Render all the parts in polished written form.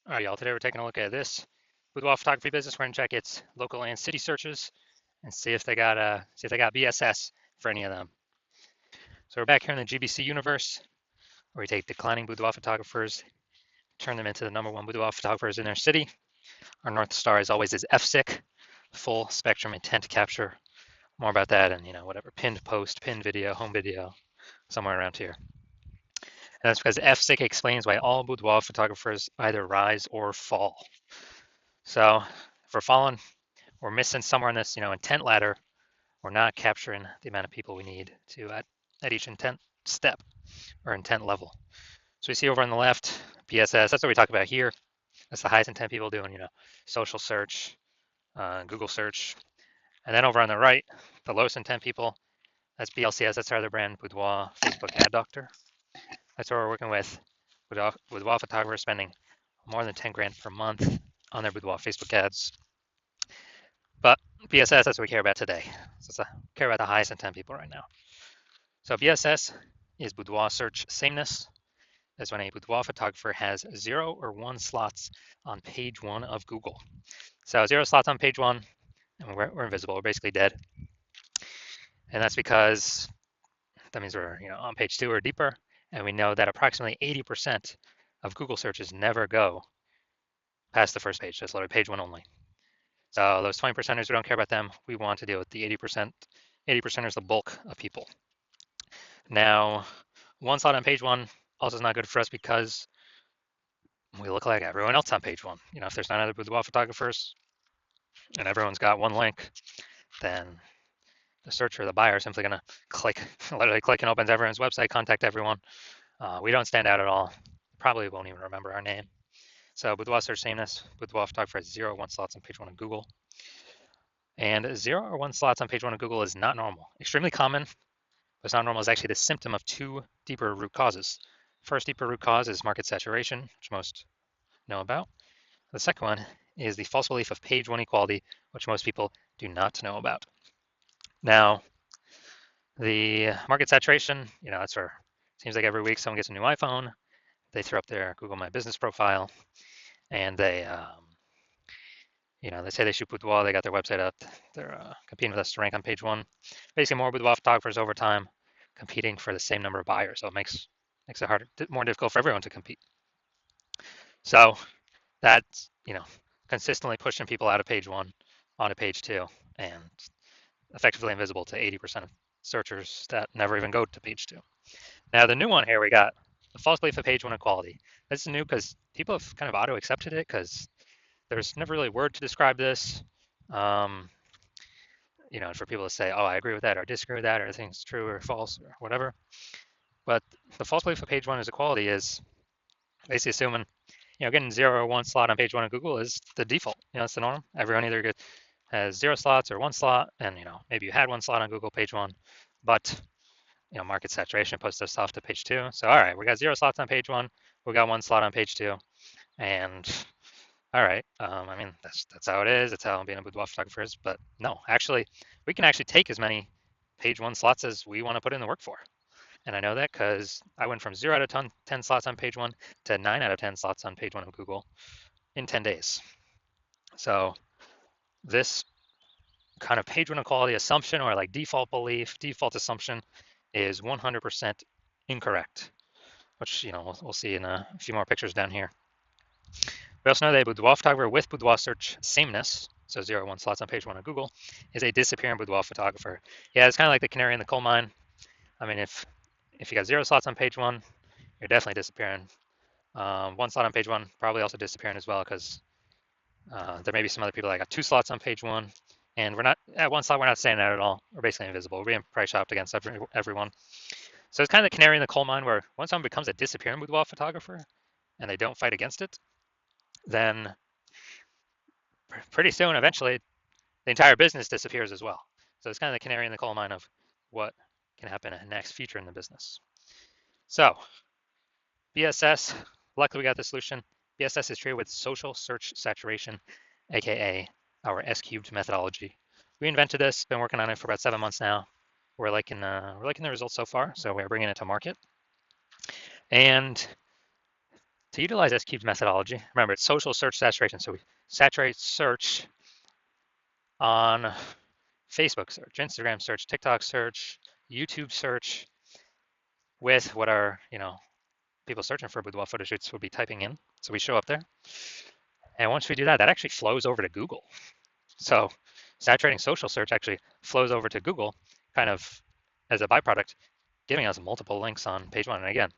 All right, y'all. Today we're taking a look at this boudoir photography business. We're gonna check its local and city searches and see if they got BSS for any of them. So we're back here in the GBC universe, where we take declining boudoir photographers, turn them into the #1 boudoir photographers in their city. Our North Star, as always, is FSIC, full spectrum intent capture. More about that and whatever pinned post, pinned video, home video, somewhere around here. And that's because FSIC explains why all boudoir photographers either rise or fall. So if we're falling, we're missing somewhere in this, intent ladder. We're not capturing the amount of people we need to at each intent step or intent level. So we see over on the left, BSS. That's what we talk about here. That's the highest intent people doing, social search, Google search. And then over on the right, the lowest intent people, that's BLCS. That's our other brand, Boudoir Facebook Ad Doctor. That's what we're working with. Boudoir photographers spending more than 10 grand per month on their boudoir Facebook ads. But BSS, that's what we care about today. So care about the highest intent people right now. So BSS is boudoir search sameness. That's when a boudoir photographer has 0 or 1 slots on page 1 of Google. So 0 slots on page 1, and we're invisible. We're basically dead. And that's because that means we're on page 2 or deeper, and we know that approximately 80% of Google searches never go past the first page. That's literally page 1 only. So those 20%ers, we don't care about them. We want to deal with the 80%. 80% is the bulk of people. Now, 1 slot on page 1 also is not good for us because we look like everyone else on page 1. If there's 9 other boudoir photographers and everyone's got 1 link, then the searcher, the buyer, is simply going to literally click and opens everyone's website, contact everyone. We don't stand out at all. Probably won't even remember our name. So boudoir search sameness, boudoir photographer has 0 or 1 slots on page 1 of Google. And 0 or 1 slots on page 1 of Google is not normal. Extremely common, but it's not normal. Is actually the symptom of 2 deeper root causes. First deeper root cause is market saturation, which most know about. The second one is the false belief of page 1 equality, which most people do not know about. Now, the market saturation, that's where it seems like every week someone gets a new iPhone, they throw up their Google My Business profile, and they say they shoot boudoir, they got their website up, they're competing with us to rank on page 1. Basically, more boudoir photographers over time competing for the same number of buyers, so it makes it harder, more difficult for everyone to compete. So that's consistently pushing people out of page 1 onto page 2, and effectively invisible to 80% of searchers that never even go to page 2. Now the new one here, we got the false belief of page 1 equality. This is new because people have kind of auto-accepted it because there's never really a word to describe this. For people to say, oh, I agree with that or disagree with that or I think it's true or false or whatever. But the false belief of page 1 is equality is basically assuming, getting 0 or 1 slot on page 1 of Google is the default. It's the norm. Everyone either has 0 slots or 1 slot, and maybe you had 1 slot on Google page 1, but market saturation pushed us off to page 2. So all right, we got 0 slots on page 1, we got 1 slot on page 2, and all right, I mean that's how it is. That's how being a boudoir photographer is. But no, actually, we can actually take as many page 1 slots as we want to put in the work for. And I know that because I went from 0 out of 10 slots on page 1 to 9 out of 10 slots on page 1 of Google in 10 days. So this kind of page 1 equality assumption or like default belief, default assumption is 100% incorrect, which we'll see in a few more pictures down here. We also know that a boudoir photographer with boudoir search sameness, so 0 or 1 slots on page 1 of Google, is a disappearing boudoir photographer. Yeah, it's kind of like the canary in the coal mine. I mean, if you got 0 slots on page 1, you're definitely disappearing. 1 slot on page 1 probably also disappearing as well because there may be some other people that got 2 slots on page 1, and we're not at 1 slot. We're not saying that at all. We're basically invisible. We're being price shopped against everyone. So it's kind of the canary in the coal mine where once someone becomes a disappearing boudoir photographer and they don't fight against it, then pretty soon, eventually, the entire business disappears as well. So it's kind of the canary in the coal mine of what can happen in the next future in the business. So BSS, luckily we got the solution. BSS is treated with social search saturation, aka our S-cubed methodology. We invented this, been working on it for about 7 months now. We're liking the results so far, so we're bringing it to market. And To utilize S-cubed methodology, remember it's social search saturation. So we saturate search on Facebook search, Instagram search, TikTok search, YouTube search with what our, people searching for boudoir photo shoots will be typing in. So we show up there. And once we do that, that actually flows over to Google. So saturating social search actually flows over to Google kind of as a byproduct, giving us multiple links on page one. And again,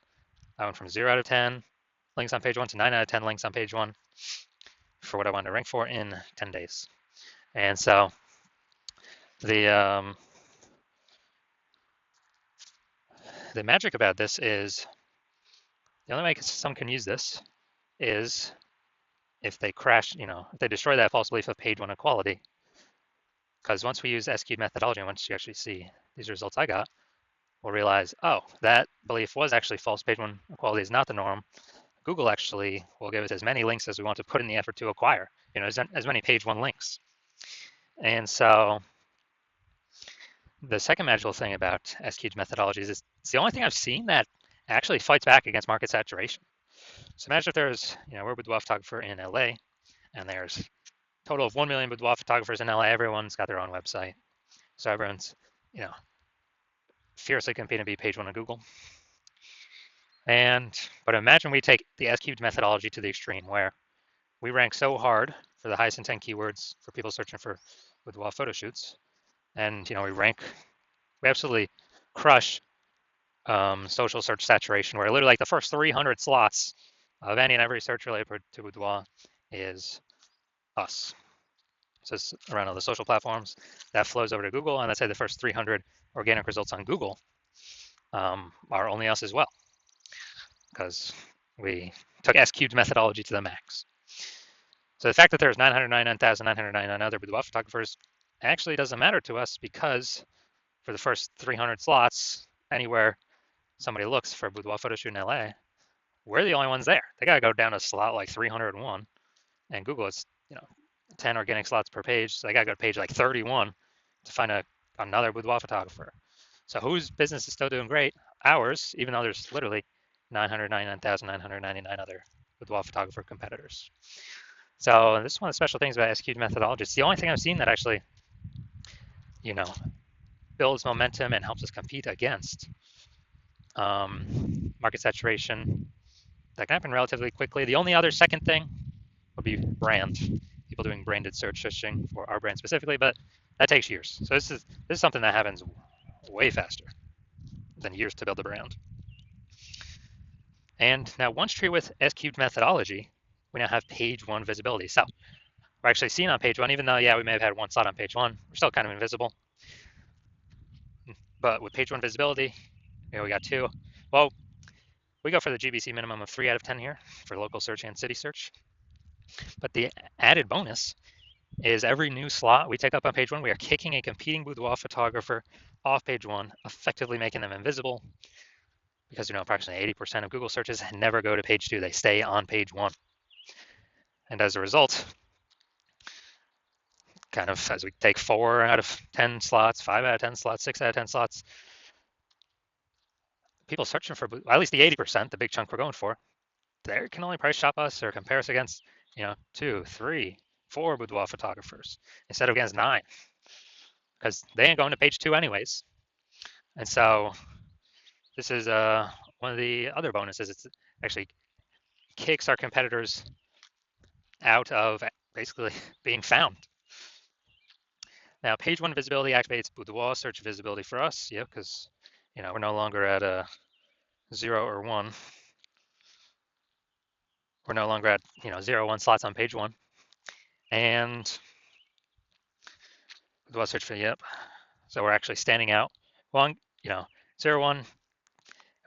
I went from 0 out of 10 links on page one to 9 out of 10 links on page one for what I wanted to rank for in 10 days. And so the magic about this is the only way some can use this is if they crash, if they destroy that false belief of page one equality. Because once we use S-cubed methodology, and once you actually see these results I got, we'll realize, oh, that belief was actually false. Page one equality is not the norm. Google actually will give us as many links as we want to put in the effort to acquire, as many page one links. And so the second magical thing about S-cubed methodologies is it's the only thing I've seen that actually fights back against market saturation. So imagine if there's, we're a boudoir photographer in LA, and there's a total of 1 million boudoir photographers in LA. Everyone's got their own website. So everyone's, fiercely competing to be page one on Google. But imagine we take the S-cubed methodology to the extreme where we rank so hard for the highest intent keywords for people searching for boudoir photo shoots. And, we absolutely crush social search saturation, where literally like the first 300 slots of any and every search related to boudoir is us. So it's around all the social platforms that flows over to Google, and let's say the first 300 organic results on Google are only us as well, because we took S-cubed methodology to the max. So the fact that there's 999,999 other boudoir photographers actually doesn't matter to us, because for the first 300 slots, anywhere somebody looks for a boudoir photo shoot in LA, we're the only ones there. They got to go down to slot like 301, and Google is 10 organic slots per page, so they got to go to page like 31 to find another boudoir photographer. So whose business is still doing great? Ours, even though there's literally 999,999 other boudoir photographer competitors. So this is one of the special things about S-cubed methodology. It's the only thing I've seen that actually, builds momentum and helps us compete against market saturation. That can happen relatively quickly. The only other second thing would be brand. People doing branded searching for our brand specifically, but that takes years. So this is something that happens way faster than years to build a brand. And now once treated with S-cubed methodology, we now have page one visibility. So we're actually seen on page one, even though, we may have had one slot on page one, we're still kind of invisible. But with page one visibility, we got 2. Well, we go for the GBC minimum of 3 out of 10 here for local search and city search. But the added bonus is every new slot we take up on page one, we are kicking a competing boudoir photographer off page one, effectively making them invisible, because approximately 80% of Google searches never go to page 2. They stay on page 1. And as a result, kind of as we take 4 out of 10 slots, 5 out of 10 slots, 6 out of 10 slots, people searching for at least the 80%, the big chunk we're going for, they can only price shop us or compare us against 2, 3, 4 boudoir photographers instead of against 9, because they ain't going to page 2 anyways. And so this is one of the other bonuses. It's actually kicks our competitors out of basically being found. Now, page one visibility activates boudoir search visibility for us, because we're no longer at a 0 or 1. We're no longer at 0, 1 slots on page 1, and boudoir search for So we're actually standing out. Well, 0, 1, and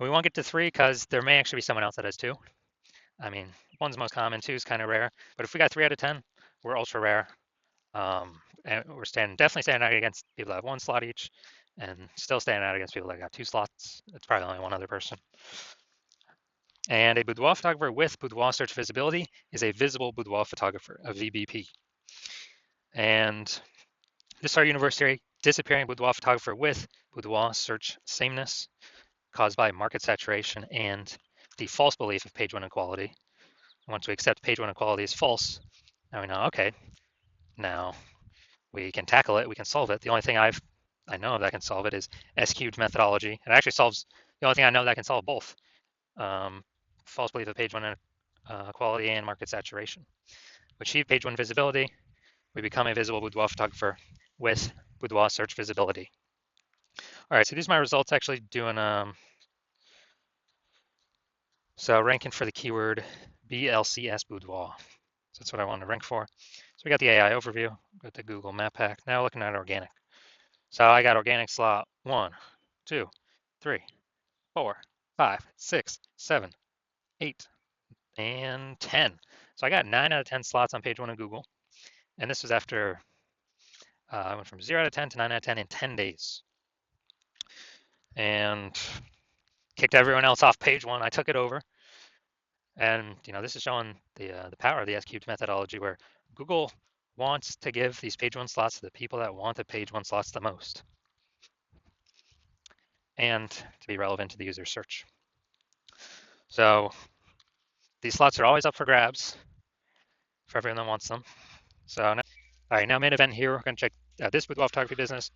we won't get to 3 because there may actually be someone else that has 2. I mean, 1's most common, 2 is kind of rare. But if we got 3 out of 10, we're ultra rare. And we're definitely standing out against people that have 1 slot each, and still standing out against people that got 2 slots. It's probably only one other person. And a boudoir photographer with boudoir search visibility is a visible boudoir photographer, a VBP. And this is our university disappearing boudoir photographer with boudoir search sameness caused by market saturation and the false belief of page 1 equality. Once we accept page one equality is false, now we know, okay, now we can tackle it, we can solve it. The only thing I know that can solve it is S-cubed methodology. It actually solves, the only thing I know that can solve both false belief of page one equality and market saturation. We achieve page one visibility, we become a visible boudoir photographer with boudoir search visibility. All right, so these are my results actually doing, so ranking for the keyword BLCS boudoir. So that's what I wanted to rank for. So we got the AI overview, got the Google Map Pack. Now looking at organic. So I got organic slot 1, 2, 3, 4, 5, 6, 7, 8, and 10. So I got 9 out of 10 slots on page one of Google. And this was after I went from 0 out of 10 to 9 out of 10 in 10 days. And kicked everyone else off page one. I took it over. And this is showing the power of the S-cubed methodology, where Google wants to give these page one slots to the people that want the page one slots the most, and to be relevant to the user search. So these slots are always up for grabs for everyone that wants them. So now, all right, now main event here. We're going to check this boudoir photography business.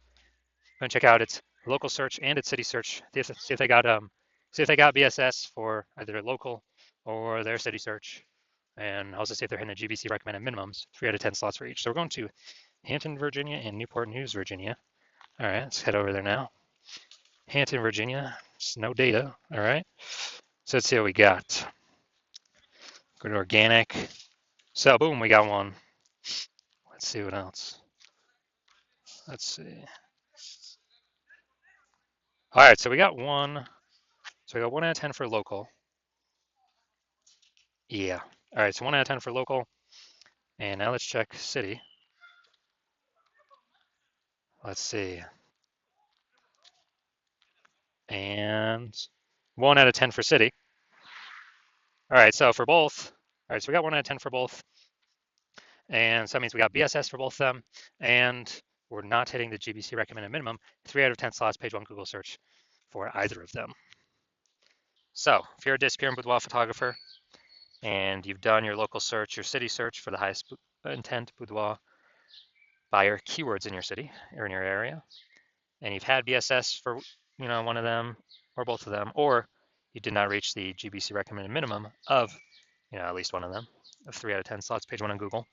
We're going to check out its local search and its city search. See if they got BSS for either their local or their city search, and also see if they're hitting the GBC recommended minimums, 3 out of 10 slots for each. So we're going to Hampton, Virginia, and Newport News, Virginia. All right, let's head over there now. Hampton, Virginia, it's no data. All right, so let's see what we got. Go to organic. So boom, we got one. Let's see what else. Let's see. All right, so we got one. So we got 1 out of 10 for local. Yeah. All right, so 1 out of 10 for local. And now let's check city. Let's see. And 1 out of 10 for city. All right, so for both. All right, so we got 1 out of 10 for both. And so that means we got BSS for both of them. And we're not hitting the GBC recommended minimum. 3 out of 10 slots, page one Google search for either of them. So if you're a disappearing boudoir photographer and you've done your local search, your city search for the highest intent boudoir buyer keywords in your city or in your area, and you've had BSS for one of them or both of them, or you did not reach the GBC recommended minimum of at least one of them, of 3 out of 10 slots, page one on Google,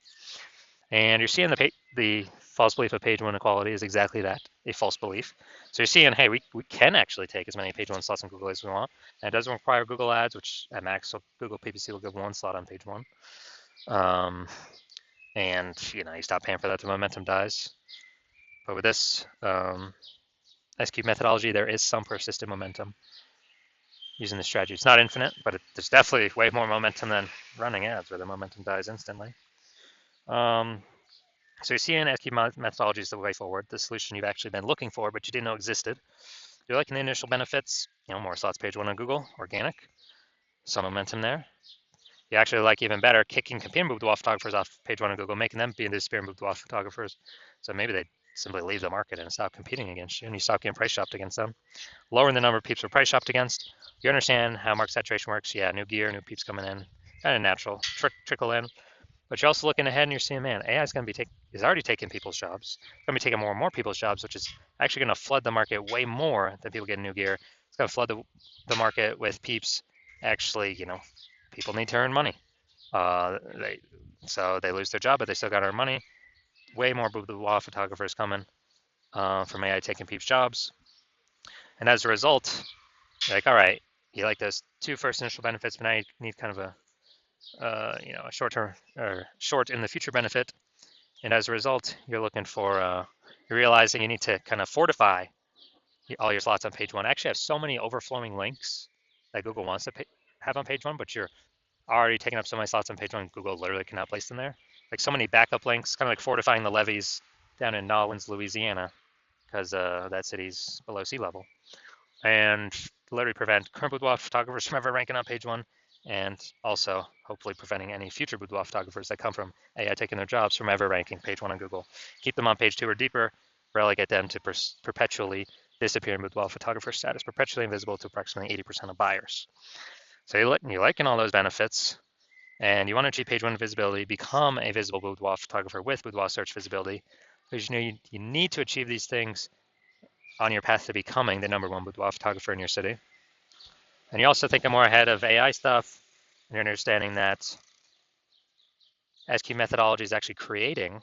and you're seeing the false belief of page one equality is exactly that, a false belief. So you're seeing, hey, we can actually take as many page one slots on Google as we want, and it doesn't require Google ads, which at max, so Google PPC will give 1 slot on page one. And you stop paying for that, the momentum dies. But with this S-cubed methodology, there is some persistent momentum using this strategy. It's not infinite, but there's definitely way more momentum than running ads, where the momentum dies instantly. So you're seeing S-cubed methodology is the way forward, the solution you've actually been looking for, but you didn't know existed. You're liking the initial benefits, more slots page one on Google, organic, some momentum there. You actually like even better kicking competing boudoir photographers off page one on Google, making them be disappearing boudoir photographers. So maybe they simply leave the market and stop competing against you, and you stop getting price shopped against them. Lowering the number of peeps we're price shopped against. You understand how market saturation works. Yeah, new gear, new peeps coming in, kind of natural, trickle in. But you're also looking ahead and you're seeing, man, AI is going to be is already taking people's jobs. It's going to be taking more and more people's jobs, which is actually going to flood the market way more than people getting new gear. It's going to flood the market with peeps. Actually, people need to earn money. So they lose their job, but they still got to earn money. Way more boudoir photographers coming from AI taking peeps' jobs. And as a result, you're like, all right, you like those 2 first initial benefits, but now you need kind of a a short-term or short in the future benefit. And as a result, you're looking for, you're realizing you need to kind of fortify all your slots on page one. I actually have so many overflowing links that Google wants to have on page one, but you're already taking up so many slots on page one, Google literally cannot place them there. Like so many backup links, kind of like fortifying the levees down in Nolens, Louisiana, because that city's below sea level. And literally prevent current boudoir photographers from ever ranking on page one, and also hopefully preventing any future boudoir photographers that come from AI taking their jobs from ever ranking page one on Google. Keep them on page 2 or deeper, relegate them to perpetually disappearing boudoir photographer status, perpetually invisible to approximately 80% of buyers. So you're liking all those benefits, And you want to achieve page one visibility, become a visible boudoir photographer with boudoir search visibility, because you need to achieve these things on your path to becoming the #1 boudoir photographer in your city. And you also think more ahead of AI stuff, and you're understanding that SQ methodology is actually creating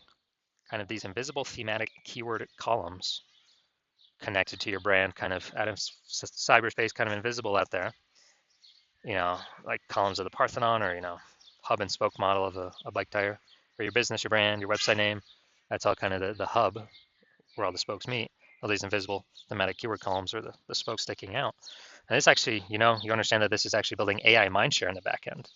kind of these invisible thematic keyword columns connected to your brand, kind of out of cyberspace, kind of invisible out there. Like columns of the Parthenon, or hub and spoke model of a bike tire, for your business, your brand, your website name. That's all kind of the hub where all the spokes meet. All these invisible thematic keyword columns, or the spokes sticking out. And this actually, you understand that this is actually building AI mindshare in the back end.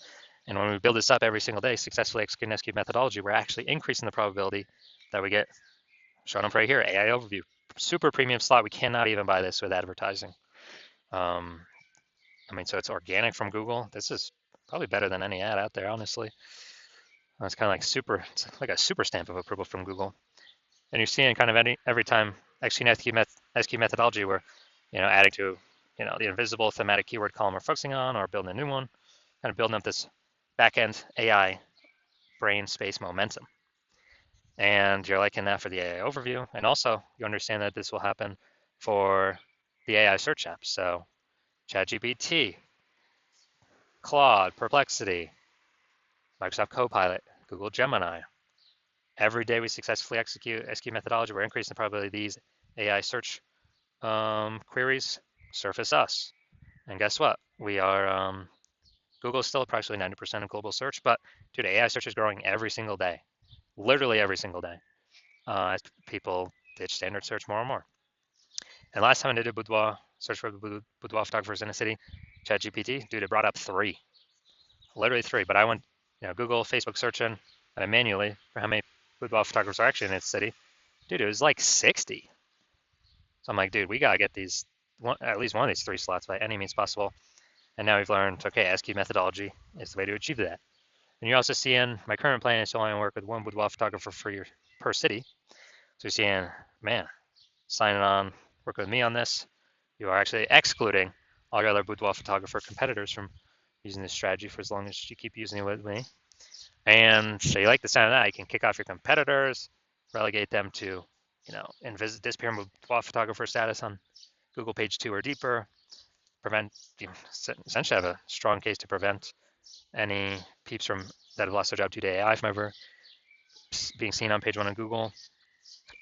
And when we build this up every single day, successfully executing SQ methodology, we're actually increasing the probability that we get shown up right here, AI overview, super premium slot. We cannot even buy this with advertising. So it's organic from Google. This is probably better than any ad out there, honestly. It's kind of like it's like a super stamp of approval from Google. And you're seeing kind of every time executing SQ methodology, we're adding to the invisible thematic keyword column we're focusing on, or building a new one, kind of building up this back-end AI brain space momentum. And you're liking that for the AI overview. And also you understand that this will happen for the AI search apps. So ChatGPT, Claude, Perplexity, Microsoft Copilot, Google Gemini. Every day we successfully execute SQ methodology, we're increasing the probability these AI search queries surface us. And guess what? We are, Google is still approximately 90% of global search, but dude, AI search is growing every single day, literally every single day, as people ditch standard search more and more. And last time I did a boudoir search for boudoir photographers in a city, ChatGPT, dude, it brought up literally three. But I went, Google, Facebook searching, and I manually for how many boudoir photographers are actually in its city. Dude, it was like 60. So I'm like, dude, we gotta get at least one of these 3 slots by any means possible. And now we've learned, okay, SQ methodology is the way to achieve that. And you're also seeing my current plan is to only work with one boudoir photographer per city. So you're seeing, man, signing on, working with me on this, you are actually excluding all your other boudoir photographer competitors from using this strategy for as long as you keep using it with me. And so you like the sound of that, you can kick off your competitors, relegate them to, disappear boudoir photographer status on Google page 2 or deeper, essentially have a strong case to prevent any peeps that have lost their job due to AI from ever being seen on page 1 of Google.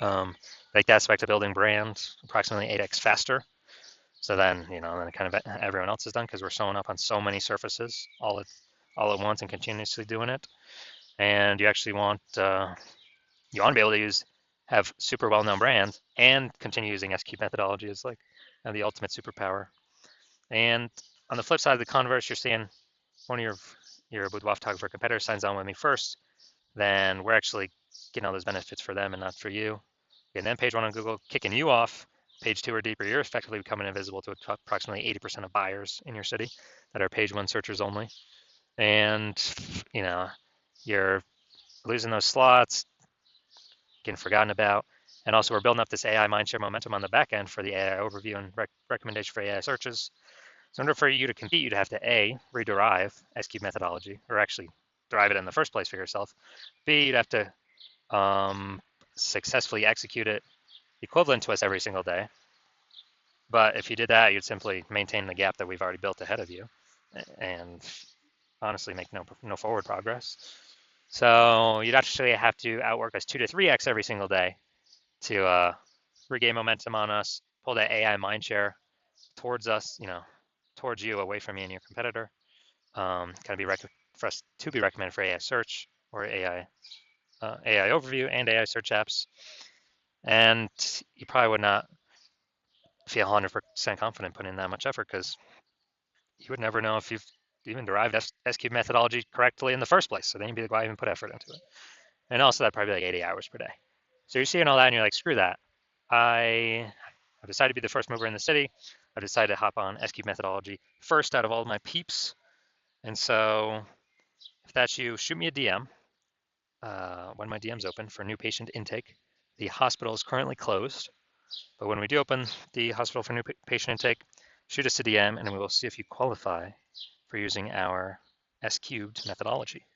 Like the aspect of building brand approximately 8x faster. So then, then kind of everyone else is done, because we're showing up on so many surfaces all at once and continuously doing it. And you actually want to be able to have super well-known brand and continue using SQ methodology as like the ultimate superpower. And on the flip side of the converse, you're seeing one of your boudoir photographer competitors signs on with me first, then we're actually getting all those benefits for them and not for you. And then page 1 on Google, kicking you off. Page 2 or deeper, you're effectively becoming invisible to approximately 80% of buyers in your city that are page 1 searchers only. And, you're losing those slots, getting forgotten about. And also we're building up this AI mindshare momentum on the back end for the AI overview and recommendation for AI searches. So in order for you to compete, you'd have to A, rederive SQ methodology, or actually derive it in the first place for yourself. B, you'd have to successfully execute it equivalent to us every single day. But if you did that, you'd simply maintain the gap that we've already built ahead of you and honestly make no forward progress. So you'd actually have to outwork us 2 to 3x every single day to regain momentum on us, pull that AI mindshare towards us, towards you, away from you and your competitor. Kind of be for us to be recommended for AI search or AI overview and AI search apps. And you probably would not feel 100% confident putting in that much effort, because you would never know if you've even derived SQ methodology correctly in the first place. So then you'd be like, why even put effort into it? And also that'd probably be like 80 hours per day. So you're seeing all that and you're like, screw that. I've decided to be the first mover in the city. I've decided to hop on SQ methodology first out of all my peeps. And so if that's you, shoot me a DM when my DM's open for new patient intake. The hospital is currently closed, but when we do open the hospital for new patient intake, shoot us a DM and we will see if you qualify for using our S cubed methodology.